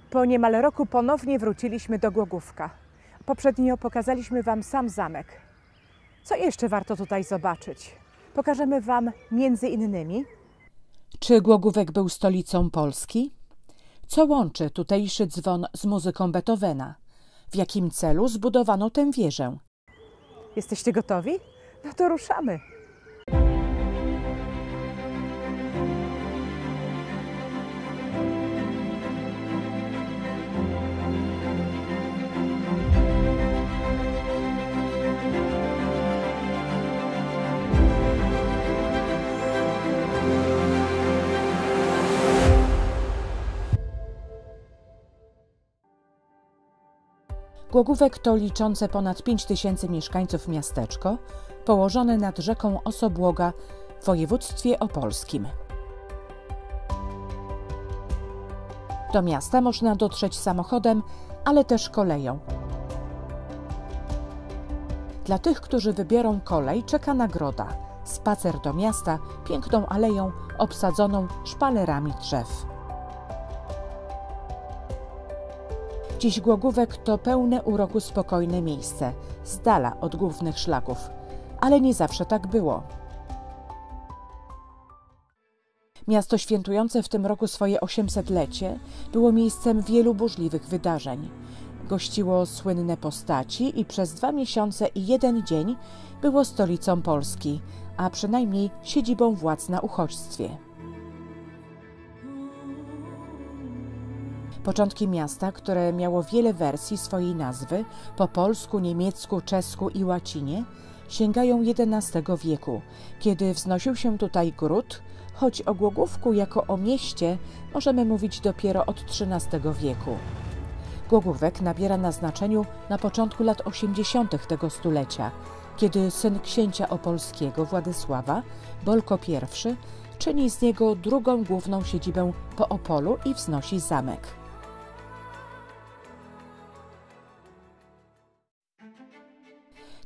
Po niemal roku ponownie wróciliśmy do Głogówka. Poprzednio pokazaliśmy Wam sam zamek. Co jeszcze warto tutaj zobaczyć? Pokażemy Wam między innymi... Czy Głogówek był stolicą Polski? Co łączy tutejszy dzwon z muzyką Beethovena? W jakim celu zbudowano tę wieżę? Jesteście gotowi? No to ruszamy! Głogówek to liczące ponad 5000 mieszkańców miasteczko, położone nad rzeką Osobłoga w województwie opolskim. Do miasta można dotrzeć samochodem, ale też koleją. Dla tych, którzy wybiorą kolej, czeka nagroda – spacer do miasta piękną aleją obsadzoną szpalerami drzew. Dziś Głogówek to pełne uroku spokojne miejsce, z dala od głównych szlaków. Ale nie zawsze tak było. Miasto świętujące w tym roku swoje 800-lecie było miejscem wielu burzliwych wydarzeń. Gościło słynne postaci i przez 2 miesiące i 1 dzień było stolicą Polski, a przynajmniej siedzibą władz na uchodźstwie. Początki miasta, które miało wiele wersji swojej nazwy po polsku, niemiecku, czesku i łacinie, sięgają XI wieku, kiedy wznosił się tutaj gród, choć o Głogówku jako o mieście możemy mówić dopiero od XIII wieku. Głogówek nabiera na znaczeniu na początku lat 80. tego stulecia, kiedy syn księcia opolskiego Władysława, Bolko I, czyni z niego drugą główną siedzibę po Opolu i wznosi zamek.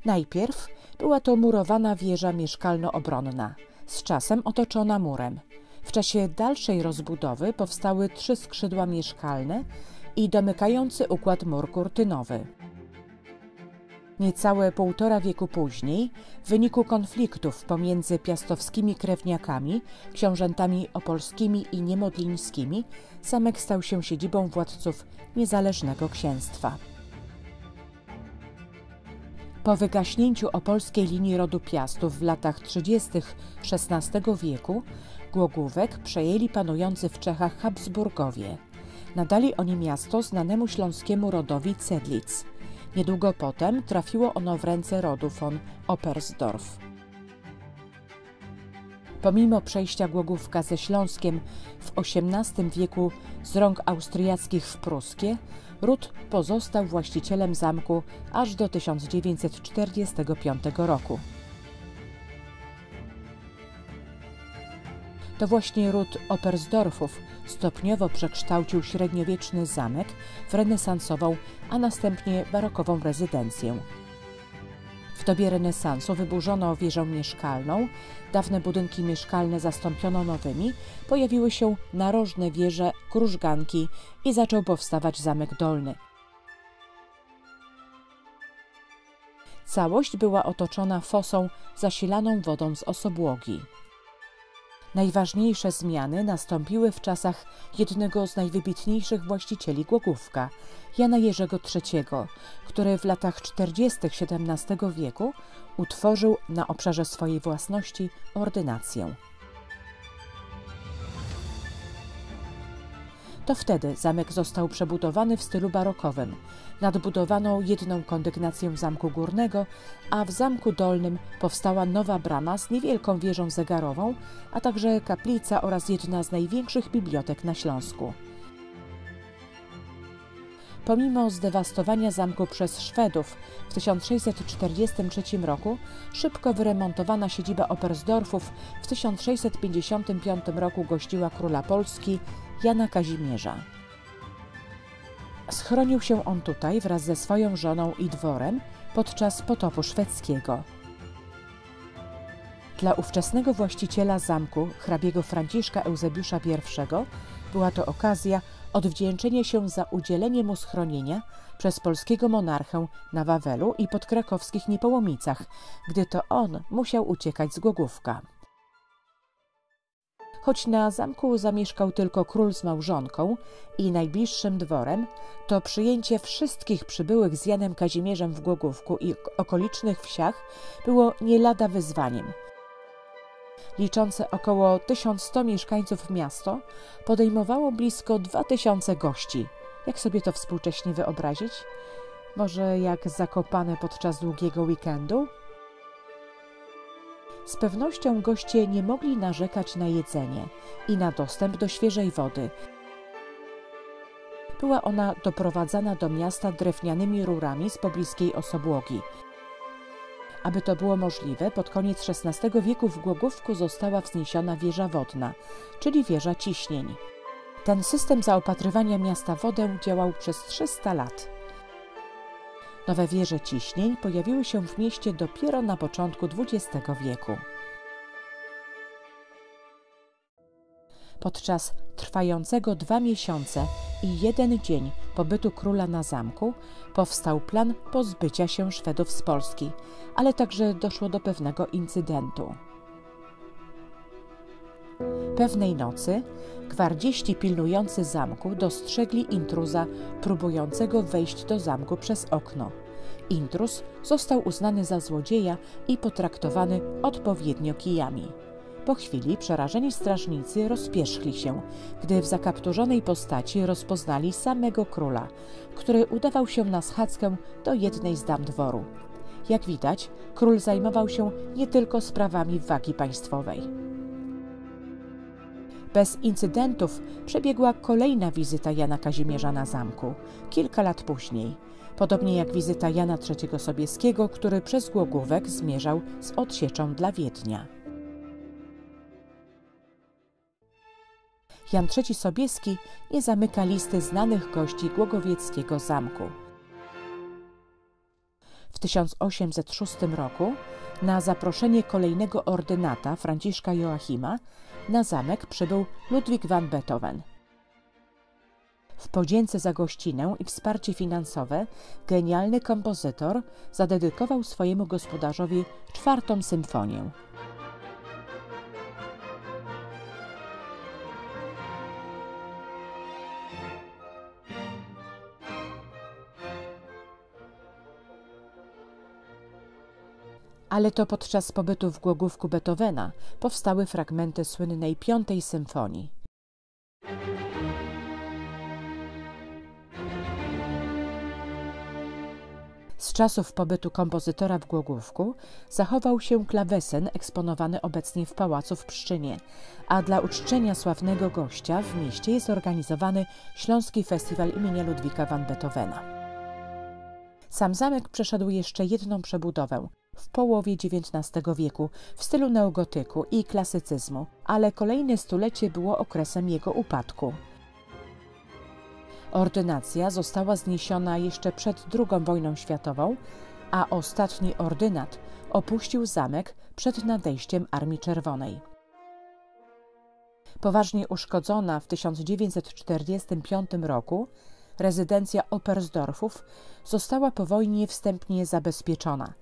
Najpierw była to murowana wieża mieszkalno-obronna, z czasem otoczona murem. W czasie dalszej rozbudowy powstały 3 skrzydła mieszkalne i domykający układ mur kurtynowy. Niecałe 1,5 wieku później, w wyniku konfliktów pomiędzy piastowskimi krewniakami, książętami opolskimi i niemodlińskimi, zamek stał się siedzibą władców niezależnego księstwa. Po wygaśnięciu opolskiej linii rodu Piastów w latach 30. XVI wieku Głogówek przejęli panujący w Czechach Habsburgowie. Nadali oni miasto znanemu śląskiemu rodowi Cedlic. Niedługo potem trafiło ono w ręce rodu von Oppersdorf. Pomimo przejścia Głogówka ze Śląskiem w XVIII wieku z rąk austriackich w pruskie, ród pozostał właścicielem zamku aż do 1945 roku. To właśnie ród Oppersdorfów stopniowo przekształcił średniowieczny zamek w renesansową, a następnie barokową rezydencję. W dobie renesansu wyburzono wieżę mieszkalną, dawne budynki mieszkalne zastąpiono nowymi, pojawiły się narożne wieże, krużganki i zaczął powstawać zamek dolny. Całość była otoczona fosą zasilaną wodą z Osobłogi. Najważniejsze zmiany nastąpiły w czasach jednego z najwybitniejszych właścicieli Głogówka, Jana Jerzego III, który w latach 40. XVII wieku utworzył na obszarze swojej własności ordynację. To wtedy zamek został przebudowany w stylu barokowym. Nadbudowano jedną kondygnację zamku górnego, a w zamku dolnym powstała nowa brama z niewielką wieżą zegarową, a także kaplica oraz jedna z największych bibliotek na Śląsku. Pomimo zdewastowania zamku przez Szwedów w 1643 roku, szybko wyremontowana siedziba Oppersdorfów w 1655 roku gościła króla Polski Jana Kazimierza. Schronił się on tutaj wraz ze swoją żoną i dworem podczas potopu szwedzkiego. Dla ówczesnego właściciela zamku, hrabiego Franciszka Eusebiusza I, Była to okazja odwdzięczenia się za udzielenie mu schronienia przez polskiego monarchę na Wawelu i pod krakowskich Niepołomicach, gdy to on musiał uciekać z Głogówka. Choć na zamku zamieszkał tylko król z małżonką i najbliższym dworem, to przyjęcie wszystkich przybyłych z Janem Kazimierzem w Głogówku i okolicznych wsiach było nie lada wyzwaniem. Liczące około 1100 mieszkańców miasto podejmowało blisko 2000 gości. Jak sobie to współcześnie wyobrazić? Może jak Zakopane podczas długiego weekendu? Z pewnością goście nie mogli narzekać na jedzenie i na dostęp do świeżej wody. Była ona doprowadzana do miasta drewnianymi rurami z pobliskiej osobłogi. Aby to było możliwe, pod koniec XVI wieku w Głogówku została wzniesiona wieża wodna, czyli wieża ciśnień. Ten system zaopatrywania miasta wodą działał przez 300 lat. Nowe wieże ciśnień pojawiły się w mieście dopiero na początku XX wieku. Podczas trwającego 2 miesiące i 1 dzień pobytu króla na zamku powstał plan pozbycia się Szwedów z Polski, ale także doszło do pewnego incydentu. Pewnej nocy gwardziści pilnujący zamku dostrzegli intruza próbującego wejść do zamku przez okno. Intruz został uznany za złodzieja i potraktowany odpowiednio kijami. Po chwili przerażeni strażnicy rozpierzchli się, gdy w zakapturzonej postaci rozpoznali samego króla, który udawał się na schadzkę do jednej z dam dworu. Jak widać, król zajmował się nie tylko sprawami wagi państwowej. Bez incydentów przebiegła kolejna wizyta Jana Kazimierza na zamku, kilka lat później, podobnie jak wizyta Jana III Sobieskiego, który przez Głogówek zmierzał z odsieczą dla Wiednia. Jan III Sobieski nie zamyka listy znanych gości głogowieckiego zamku. W 1806 roku na zaproszenie kolejnego ordynata Franciszka Joachima na zamek przybył Ludwik van Beethoven. W podzięce za gościnę i wsparcie finansowe genialny kompozytor zadedykował swojemu gospodarzowi 4. symfonię. Ale to podczas pobytu w Głogówku Beethovena powstały fragmenty słynnej 5. symfonii. Z czasów pobytu kompozytora w Głogówku zachował się klawesen eksponowany obecnie w pałacu w Pszczynie, a dla uczczenia sławnego gościa w mieście jest organizowany Śląski Festiwal imienia Ludwika van Beethovena. Sam zamek przeszedł jeszcze jedną przebudowę w połowie XIX wieku w stylu neogotyku i klasycyzmu, ale kolejne stulecie było okresem jego upadku. Ordynacja została zniesiona jeszcze przed II wojną światową, a ostatni ordynat opuścił zamek przed nadejściem Armii Czerwonej. Poważnie uszkodzona w 1945 roku, rezydencja Oberstdorfów została po wojnie wstępnie zabezpieczona,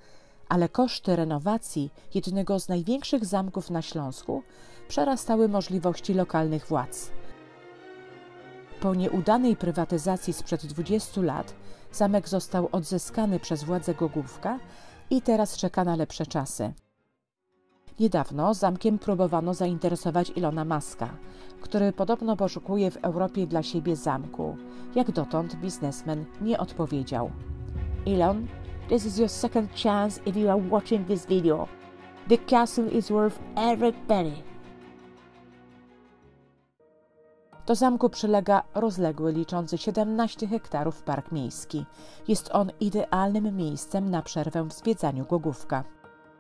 ale koszty renowacji jednego z największych zamków na Śląsku przerastały możliwości lokalnych władz. Po nieudanej prywatyzacji sprzed 20 lat zamek został odzyskany przez władze Głogówka i teraz czeka na lepsze czasy. Niedawno zamkiem próbowano zainteresować Elona Muska, który podobno poszukuje w Europie dla siebie zamku. Jak dotąd biznesmen nie odpowiedział. Elon, this is your second chance if you are watching this video. The castle is worth every penny. Do zamku przylega rozległy, liczący 17 hektarów park miejski. Jest on idealnym miejscem na przerwę w zwiedzaniu Głogówka.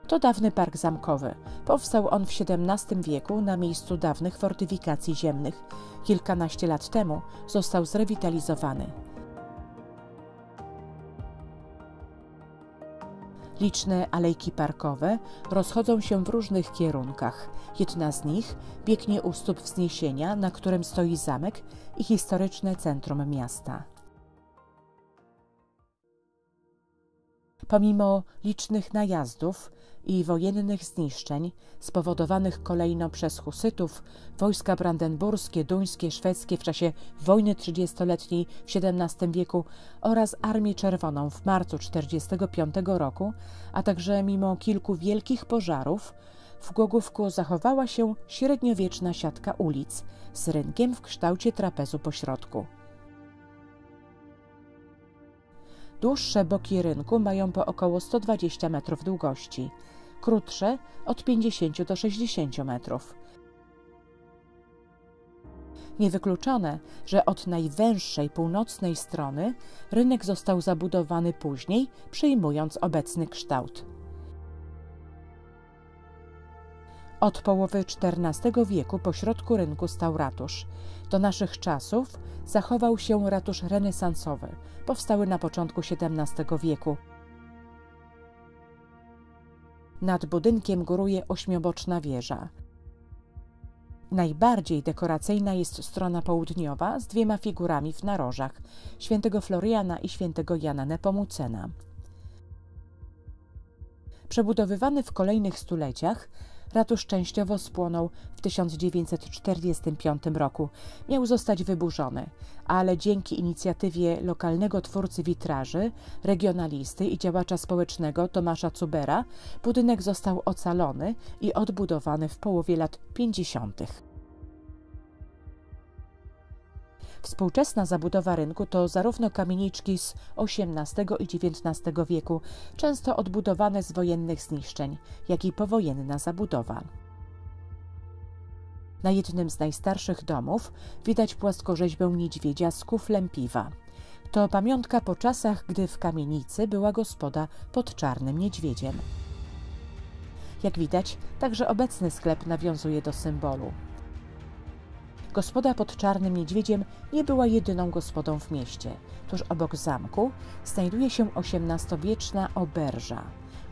To dawny park zamkowy. Powstał on w XVII wieku na miejscu dawnych fortyfikacji ziemnych. Kilkanaście lat temu został zrewitalizowany. Liczne alejki parkowe rozchodzą się w różnych kierunkach. Jedna z nich biegnie u stóp wzniesienia, na którym stoi zamek i historyczne centrum miasta. Pomimo licznych najazdów i wojennych zniszczeń spowodowanych kolejno przez husytów, wojska brandenburskie, duńskie, szwedzkie w czasie wojny 30-letniej w XVII wieku oraz Armię Czerwoną w marcu 1945 roku, a także mimo kilku wielkich pożarów, w Głogówku zachowała się średniowieczna siatka ulic z rynkiem w kształcie trapezu pośrodku. Dłuższe boki rynku mają po około 120 metrów długości, krótsze od 50 do 60 metrów. Niewykluczone, że od najwęższej północnej strony rynek został zabudowany później, przyjmując obecny kształt. Od połowy XIV wieku pośrodku rynku stał ratusz. Do naszych czasów zachował się ratusz renesansowy, powstały na początku XVII wieku. Nad budynkiem góruje ośmioboczna wieża. Najbardziej dekoracyjna jest strona południowa z dwiema figurami w narożach, świętego Floriana i świętego Jana Nepomucena. Przebudowywany w kolejnych stuleciach, ratusz częściowo spłonął w 1945 roku. Miał zostać wyburzony, ale dzięki inicjatywie lokalnego twórcy witraży, regionalisty i działacza społecznego Tomasza Cubera budynek został ocalony i odbudowany w połowie lat 50. Współczesna zabudowa rynku to zarówno kamieniczki z XVIII i XIX wieku, często odbudowane z wojennych zniszczeń, jak i powojenna zabudowa. Na jednym z najstarszych domów widać płaskorzeźbę niedźwiedzia z kuflem piwa. To pamiątka po czasach, gdy w kamienicy była gospoda pod Czarnym Niedźwiedziem. Jak widać, także obecny sklep nawiązuje do symbolu. Gospoda pod Czarnym Niedźwiedziem nie była jedyną gospodą w mieście. Tuż obok zamku znajduje się XVIII-wieczna oberża,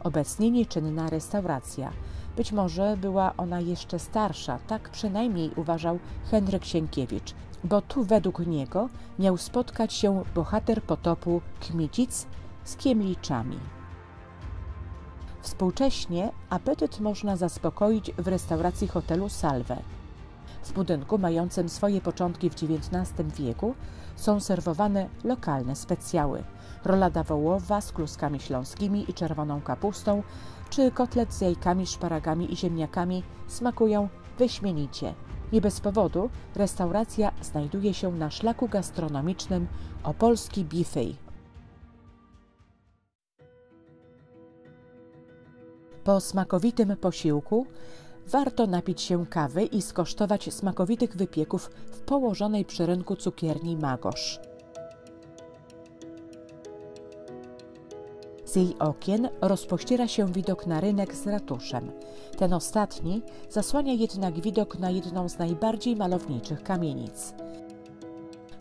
obecnie nieczynna restauracja. Być może była ona jeszcze starsza, tak przynajmniej uważał Henryk Sienkiewicz, bo tu według niego miał spotkać się bohater potopu Kmicic z Kiemliczami. Współcześnie apetyt można zaspokoić w restauracji hotelu Salve. W budynku mającym swoje początki w XIX wieku są serwowane lokalne specjały: rolada wołowa z kluskami śląskimi i czerwoną kapustą, czy kotlet z jajkami, szparagami i ziemniakami smakują wyśmienicie. Nie bez powodu restauracja znajduje się na szlaku gastronomicznym Opolski Buffet. Po smakowitym posiłku warto napić się kawy i skosztować smakowitych wypieków w położonej przy rynku cukierni Magosz. Z jej okien rozpościera się widok na rynek z ratuszem. Ten ostatni zasłania jednak widok na jedną z najbardziej malowniczych kamienic.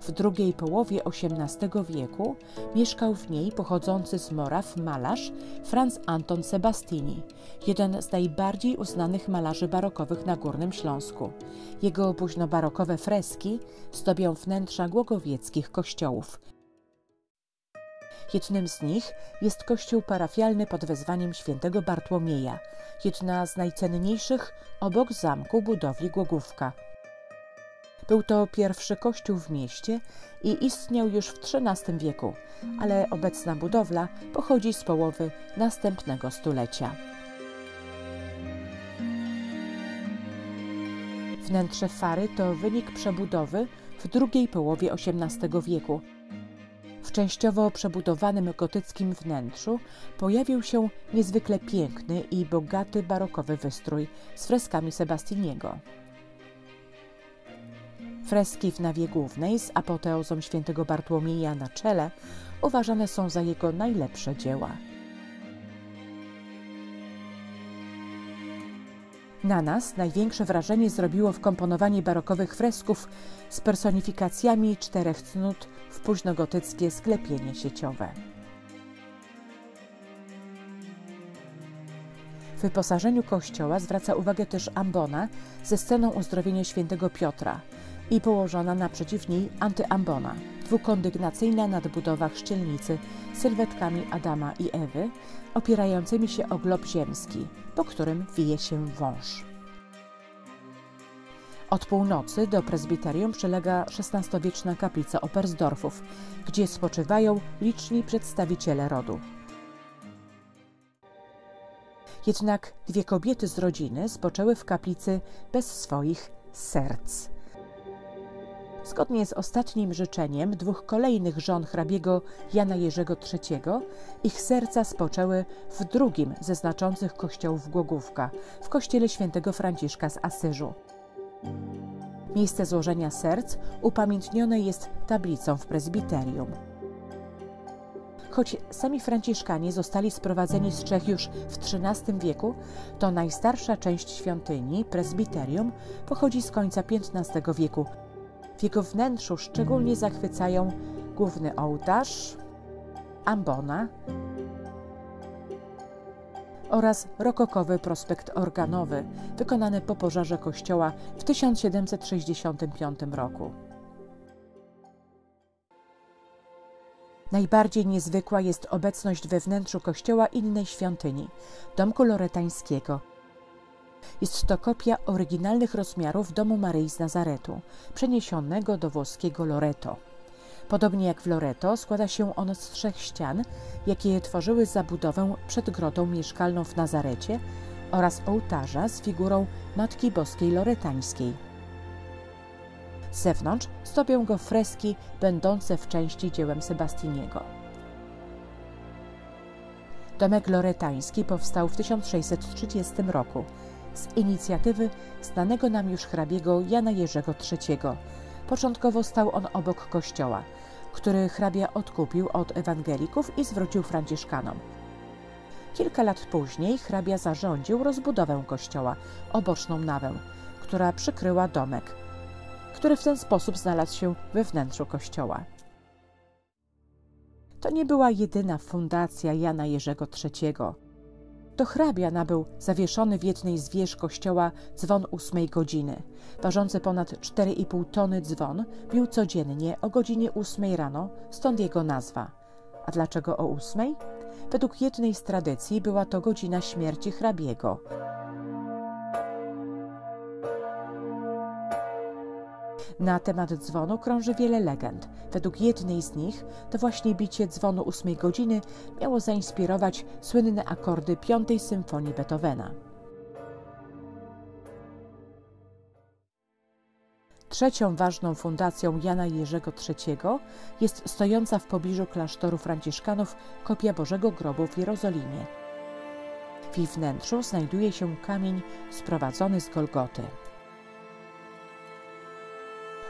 W drugiej połowie XVIII wieku mieszkał w niej pochodzący z Moraw malarz Franz Anton Sebastini, jeden z najbardziej uznanych malarzy barokowych na Górnym Śląsku. Jego późnobarokowe freski zdobią wnętrza głogowieckich kościołów. Jednym z nich jest kościół parafialny pod wezwaniem świętego Bartłomieja, jedna z najcenniejszych obok zamku budowli Głogówka. Był to pierwszy kościół w mieście i istniał już w XIII wieku, ale obecna budowla pochodzi z połowy następnego stulecia. Wnętrze fary to wynik przebudowy w drugiej połowie XVIII wieku. W częściowo przebudowanym gotyckim wnętrzu pojawił się niezwykle piękny i bogaty barokowy wystrój z freskami Sebastiniego. Freski w nawie głównej z apoteozą świętego Bartłomieja na czele uważane są za jego najlepsze dzieła. Na nas największe wrażenie zrobiło wkomponowanie barokowych fresków z personifikacjami czterech cnót w późnogotyckie sklepienie sieciowe. W wyposażeniu kościoła zwraca uwagę też ambona ze sceną uzdrowienia świętego Piotra i położona naprzeciw niej antyambona, dwukondygnacyjna nadbudowa chrzcielnicy z sylwetkami Adama i Ewy, opierającymi się o glob ziemski, po którym wije się wąż. Od północy do prezbiterium przylega XVI-wieczna kaplica Oberstdorfów, gdzie spoczywają liczni przedstawiciele rodu. Jednak dwie kobiety z rodziny spoczęły w kaplicy bez swoich serc. Zgodnie z ostatnim życzeniem dwóch kolejnych żon hrabiego Jana Jerzego III, ich serca spoczęły w drugim ze znaczących kościołów Głogówka, w kościele świętego Franciszka z Asyżu. Miejsce złożenia serc upamiętnione jest tablicą w prezbiterium. Choć sami franciszkanie zostali sprowadzeni z Czech już w XIII wieku, to najstarsza część świątyni, prezbiterium, pochodzi z końca XV wieku. W jego wnętrzu szczególnie zachwycają główny ołtarz, ambona oraz rokokowy prospekt organowy, wykonany po pożarze kościoła w 1765 roku. Najbardziej niezwykła jest obecność we wnętrzu kościoła innej świątyni, domku loretańskiego. Jest to kopia oryginalnych rozmiarów domu Maryi z Nazaretu, przeniesionego do włoskiego Loreto. Podobnie jak w Loreto, składa się on z 3 ścian, jakie tworzyły zabudowę przed grotą mieszkalną w Nazarecie oraz ołtarza z figurą Matki Boskiej Loretańskiej. Z zewnątrz zdobią go freski będące w części dziełem Sebastiniego. Domek loretański powstał w 1630 roku z inicjatywy znanego nam już hrabiego Jana Jerzego III. Początkowo stał on obok kościoła, który hrabia odkupił od ewangelików i zwrócił franciszkanom. Kilka lat później hrabia zarządził rozbudowę kościoła o boczną nawę, która przykryła domek, który w ten sposób znalazł się we wnętrzu kościoła. To nie była jedyna fundacja Jana Jerzego III. To hrabia nabył zawieszony w jednej z wież kościoła dzwon 8 godziny. Ważący ponad 4,5 tony dzwon bił codziennie o godzinie 8 rano, stąd jego nazwa. A dlaczego o 8? Według jednej z tradycji była to godzina śmierci hrabiego. Na temat dzwonu krąży wiele legend. Według jednej z nich to właśnie bicie dzwonu 8 godziny miało zainspirować słynne akordy 5. symfonii Beethovena. Trzecią ważną fundacją Jana Jerzego III jest stojąca w pobliżu klasztoru franciszkanów kopia Bożego Grobu w Jerozolimie. W jej wnętrzu znajduje się kamień sprowadzony z Golgoty.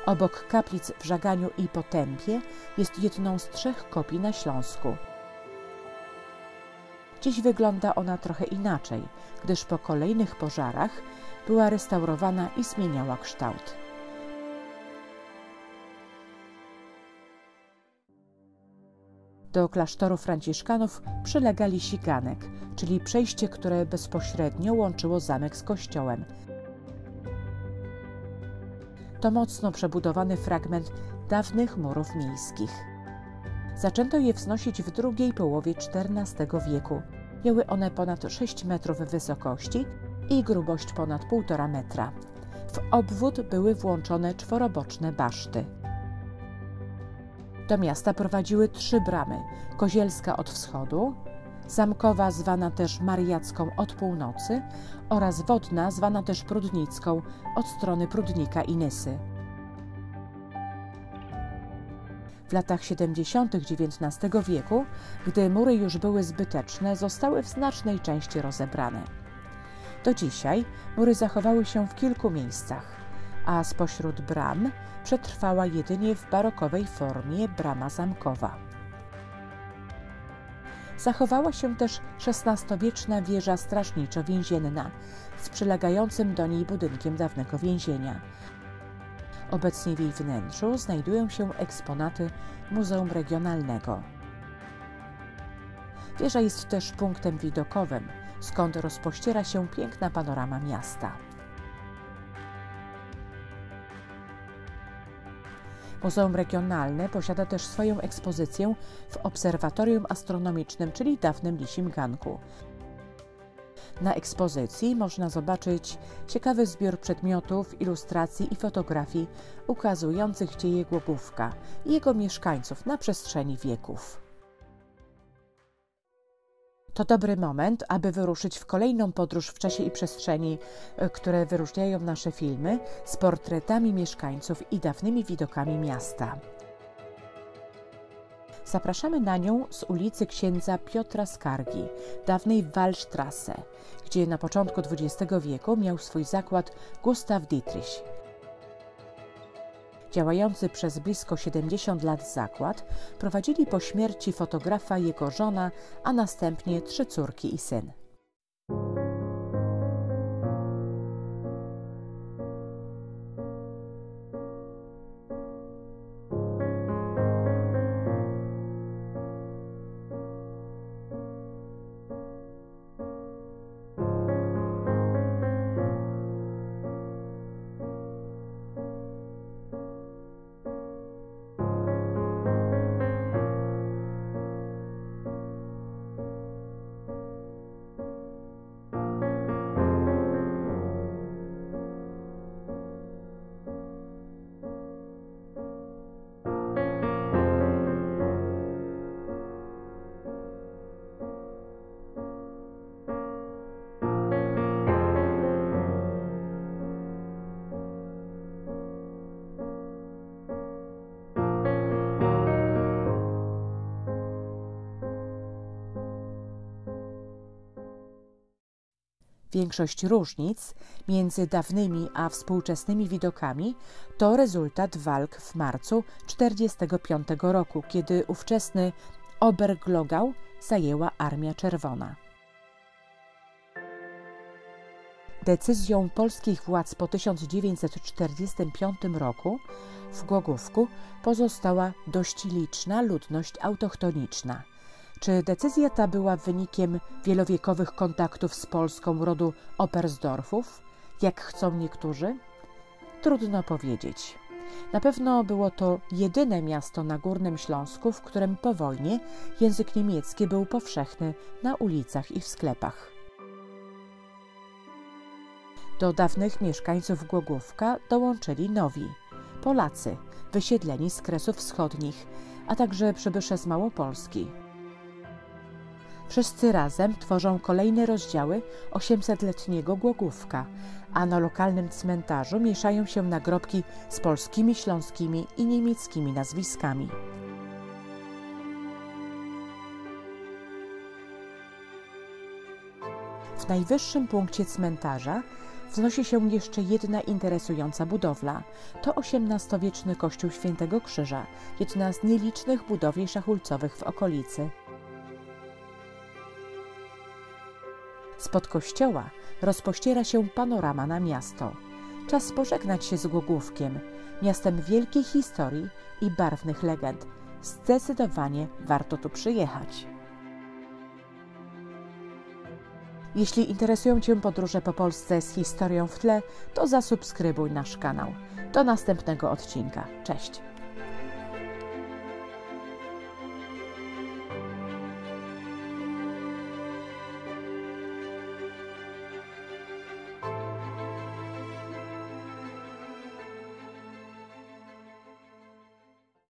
Obok kaplic w Żaganiu i Potępie jest jedną z 3 kopii na Śląsku. Dziś wygląda ona trochę inaczej, gdyż po kolejnych pożarach była restaurowana i zmieniała kształt. Do klasztoru franciszkanów przylega lisiganek, czyli przejście, które bezpośrednio łączyło zamek z kościołem. To mocno przebudowany fragment dawnych murów miejskich. Zaczęto je wznosić w drugiej połowie XIV wieku. Miały one ponad 6 metrów wysokości i grubość ponad 1,5 metra. W obwód były włączone czworoboczne baszty. Do miasta prowadziły 3 bramy: Kozielska od wschodu, zamkowa zwana też Mariacką od północy oraz wodna zwana też Prudnicką od strony Prudnika i Nysy. W latach 70. XIX wieku, gdy mury już były zbyteczne, zostały w znacznej części rozebrane. Do dzisiaj mury zachowały się w kilku miejscach, a spośród bram przetrwała jedynie w barokowej formie brama zamkowa. Zachowała się też XVI-wieczna wieża strażniczo-więzienna z przylegającym do niej budynkiem dawnego więzienia. Obecnie w jej wnętrzu znajdują się eksponaty Muzeum Regionalnego. Wieża jest też punktem widokowym, skąd rozpościera się piękna panorama miasta. Muzeum Regionalne posiada też swoją ekspozycję w Obserwatorium Astronomicznym, czyli dawnym Lisim Ganku. Na ekspozycji można zobaczyć ciekawy zbiór przedmiotów, ilustracji i fotografii ukazujących dzieje Głogówka i jego mieszkańców na przestrzeni wieków. To dobry moment, aby wyruszyć w kolejną podróż w czasie i przestrzeni, które wyróżniają nasze filmy, z portretami mieszkańców i dawnymi widokami miasta. Zapraszamy na nią z ulicy księdza Piotra Skargi, dawnej Wallstraße, gdzie na początku XX wieku miał swój zakład Gustav Dietrich. Działający przez blisko 70 lat zakład prowadzili po śmierci fotografa jego żona, a następnie 3 córki i syn. Większość różnic między dawnymi a współczesnymi widokami to rezultat walk w marcu 1945 roku, kiedy ówczesny Oberglogau zajęła Armia Czerwona. Decyzją polskich władz po 1945 roku w Głogówku pozostała dość liczna ludność autochtoniczna. Czy decyzja ta była wynikiem wielowiekowych kontaktów z Polską rodu Oberstdorfów, jak chcą niektórzy? Trudno powiedzieć. Na pewno było to jedyne miasto na Górnym Śląsku, w którym po wojnie język niemiecki był powszechny na ulicach i w sklepach. Do dawnych mieszkańców Głogówka dołączyli nowi Polacy, wysiedleni z Kresów Wschodnich, a także przybysze z Małopolski. Wszyscy razem tworzą kolejne rozdziały 800-letniego Głogówka, a na lokalnym cmentarzu mieszają się nagrobki z polskimi, śląskimi i niemieckimi nazwiskami. W najwyższym punkcie cmentarza wznosi się jeszcze jedna interesująca budowla. To XVIII-wieczny kościół Świętego Krzyża, jedna z nielicznych budowli szachulcowych w okolicy. Spod kościoła rozpościera się panorama na miasto. Czas pożegnać się z Głogówkiem, miastem wielkiej historii i barwnych legend. Zdecydowanie warto tu przyjechać. Jeśli interesują Cię podróże po Polsce z historią w tle, to zasubskrybuj nasz kanał. Do następnego odcinka. Cześć!